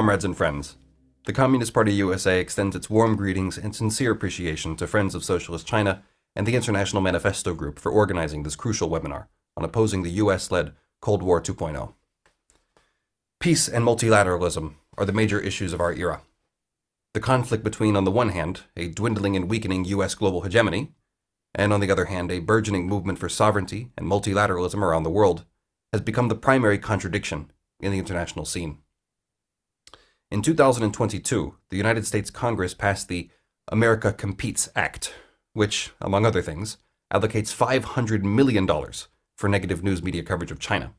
Comrades and friends, the Communist Party USA extends its warm greetings and sincere appreciation to Friends of Socialist China and the International Manifesto Group for organizing this crucial webinar on opposing the US-led Cold War 2.0. Peace and multilateralism are the major issues of our era. The conflict between, on the one hand, a dwindling and weakening US global hegemony, and on the other hand, a burgeoning movement for sovereignty and multilateralism around the world, has become the primary contradiction in the international scene. In 2022, the United States Congress passed the America Competes Act, which, among other things, allocates $500 million for negative news media coverage of China.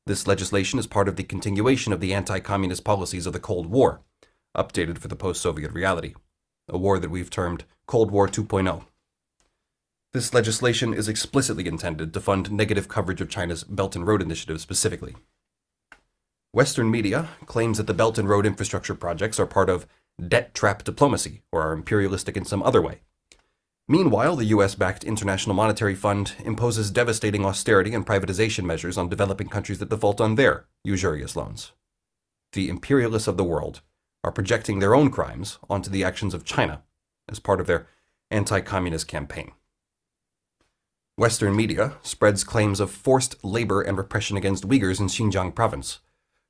This legislation is part of the continuation of the anti-communist policies of the Cold War, updated for the post-Soviet reality, a war that we've termed Cold War 2.0. This legislation is explicitly intended to fund negative coverage of China's Belt and Road Initiative specifically. Western media claims that the Belt and Road infrastructure projects are part of debt trap diplomacy or are imperialistic in some other way. Meanwhile, the US-backed International Monetary Fund imposes devastating austerity and privatization measures on developing countries that default on their usurious loans. The imperialists of the world are projecting their own crimes onto the actions of China as part of their anti-communist campaign. Western media spreads claims of forced labor and repression against Uyghurs in Xinjiang province,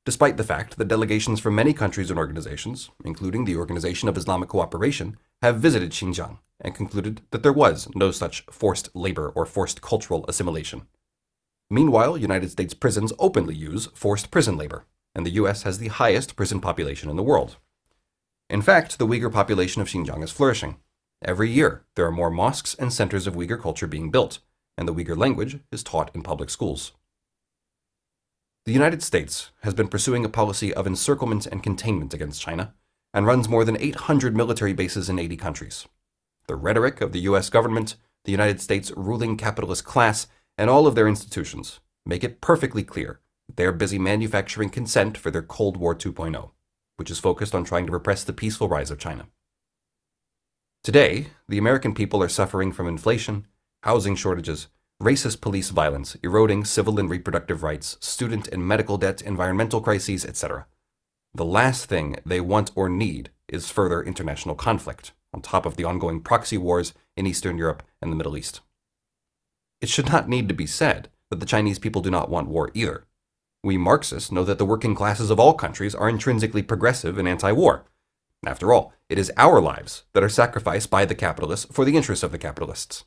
despite the fact that delegations from many countries and organizations, including the Organization of Islamic Cooperation, have visited Xinjiang and concluded that there was no such forced labor or forced cultural assimilation. Meanwhile, United States prisons openly use forced prison labor, and the US has the highest prison population in the world. In fact, the Uyghur population of Xinjiang is flourishing. Every year, there are more mosques and centers of Uyghur culture being built, and the Uyghur language is taught in public schools. The United States has been pursuing a policy of encirclement and containment against China, and runs more than 800 military bases in 80 countries. The rhetoric of the US government, the United States ruling capitalist class, and all of their institutions make it perfectly clear that they are busy manufacturing consent for their Cold War 2.0, which is focused on trying to repress the peaceful rise of China. Today, the American people are suffering from inflation, housing shortages, racist police violence, eroding civil and reproductive rights, student and medical debt, environmental crises, etc. The last thing they want or need is further international conflict, on top of the ongoing proxy wars in Eastern Europe and the Middle East. It should not need to be said that the Chinese people do not want war either. We Marxists know that the working classes of all countries are intrinsically progressive and anti-war. After all, it is our lives that are sacrificed by the capitalists for the interests of the capitalists.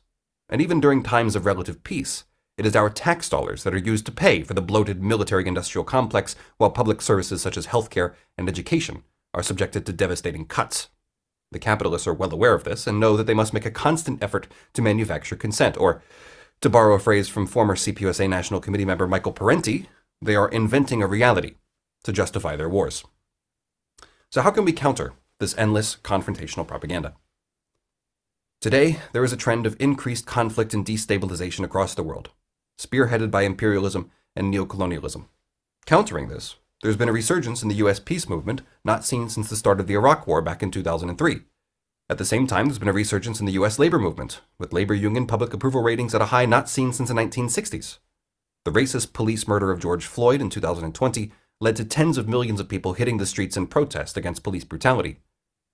And even during times of relative peace, it is our tax dollars that are used to pay for the bloated military-industrial complex, while public services such as healthcare and education are subjected to devastating cuts. The capitalists are well aware of this and know that they must make a constant effort to manufacture consent, or, to borrow a phrase from former CPUSA National Committee member Michael Parenti, they are inventing a reality to justify their wars. So how can we counter this endless confrontational propaganda? Today, there is a trend of increased conflict and destabilization across the world, spearheaded by imperialism and neocolonialism. Countering this, there's been a resurgence in the US peace movement not seen since the start of the Iraq War back in 2003. At the same time, there's been a resurgence in the US labor movement, with labor union public approval ratings at a high not seen since the 1960s. The racist police murder of George Floyd in 2020 led to tens of millions of people hitting the streets in protest against police brutality.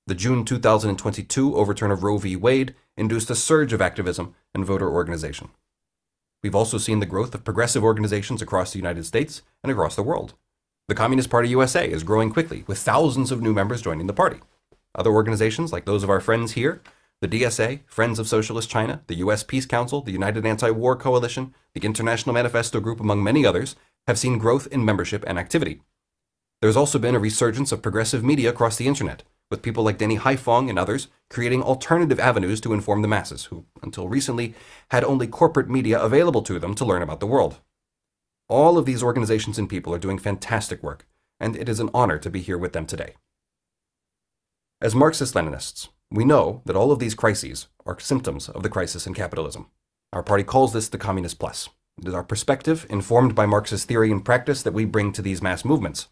The June 2022 overturn of Roe v. Wade induced a surge of activism and voter organization. We've also seen the growth of progressive organizations across the United States and across the world. The Communist Party USA is growing quickly, with thousands of new members joining the party. Other organizations, like those of our friends here, the DSA, Friends of Socialist China, the US Peace Council, the United Anti-War Coalition, the International Manifesto Group, among many others, have seen growth in membership and activity. There's also been a resurgence of progressive media across the internet, with people like Denny Haifong and others creating alternative avenues to inform the masses, who, until recently, had only corporate media available to them to learn about the world. All of these organizations and people are doing fantastic work, and it is an honor to be here with them today. As Marxist-Leninists, we know that all of these crises are symptoms of the crisis in capitalism. Our party calls this the Communist Plus. It is our perspective, informed by Marxist theory and practice, that we bring to these mass movements.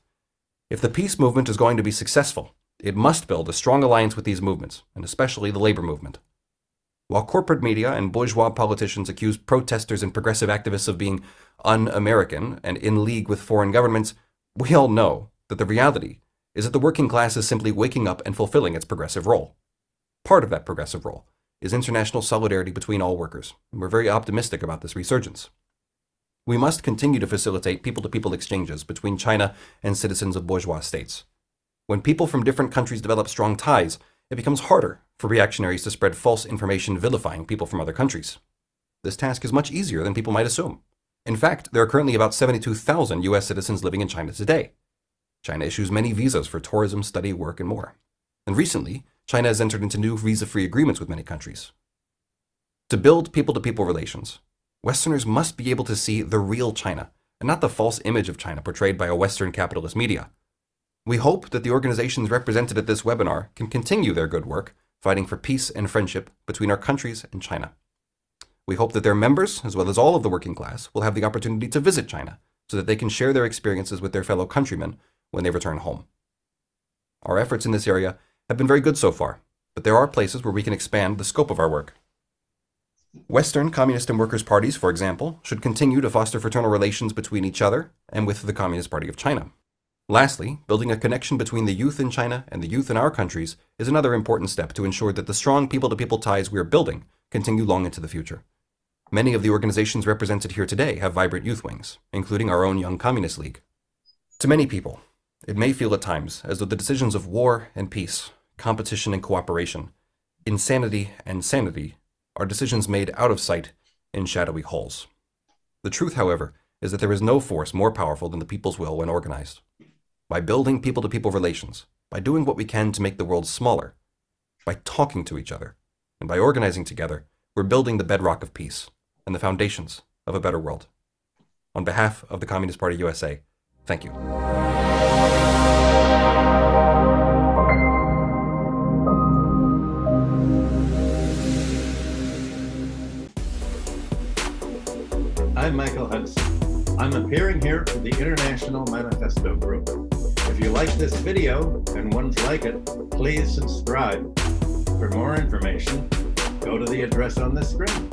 If the peace movement is going to be successful, it must build a strong alliance with these movements, and especially the labor movement. While corporate media and bourgeois politicians accuse protesters and progressive activists of being un-American and in league with foreign governments, we all know that the reality is that the working class is simply waking up and fulfilling its progressive role. Part of that progressive role is international solidarity between all workers, and we're very optimistic about this resurgence. We must continue to facilitate people-to-people exchanges between China and citizens of bourgeois states. When people from different countries develop strong ties, it becomes harder for reactionaries to spread false information vilifying people from other countries. This task is much easier than people might assume. In fact, there are currently about 72,000 US citizens living in China today. China issues many visas for tourism, study, work, and more. And recently, China has entered into new visa-free agreements with many countries. To build people-to-people relations, Westerners must be able to see the real China, and not the false image of China portrayed by a Western capitalist media. We hope that the organizations represented at this webinar can continue their good work, fighting for peace and friendship between our countries and China. We hope that their members, as well as all of the working class, will have the opportunity to visit China, so that they can share their experiences with their fellow countrymen when they return home. Our efforts in this area have been very good so far, but there are places where we can expand the scope of our work. Western Communist and Workers' parties, for example, should continue to foster fraternal relations between each other and with the Communist Party of China. Lastly, building a connection between the youth in China and the youth in our countries is another important step to ensure that the strong people-to-people ties we are building continue long into the future. Many of the organizations represented here today have vibrant youth wings, including our own Young Communist League. To many people, it may feel at times as though the decisions of war and peace, competition and cooperation, insanity and sanity are decisions made out of sight in shadowy halls. The truth, however, is that there is no force more powerful than the people's will when organized. By building people-to-people relations, by doing what we can to make the world smaller, by talking to each other, and by organizing together, we're building the bedrock of peace and the foundations of a better world. On behalf of the Communist Party USA, thank you. I'm Michael Hudson. I'm appearing here for the International Manifesto Group. If you like this video and ones like it, please subscribe. For more information, go to the address on the screen.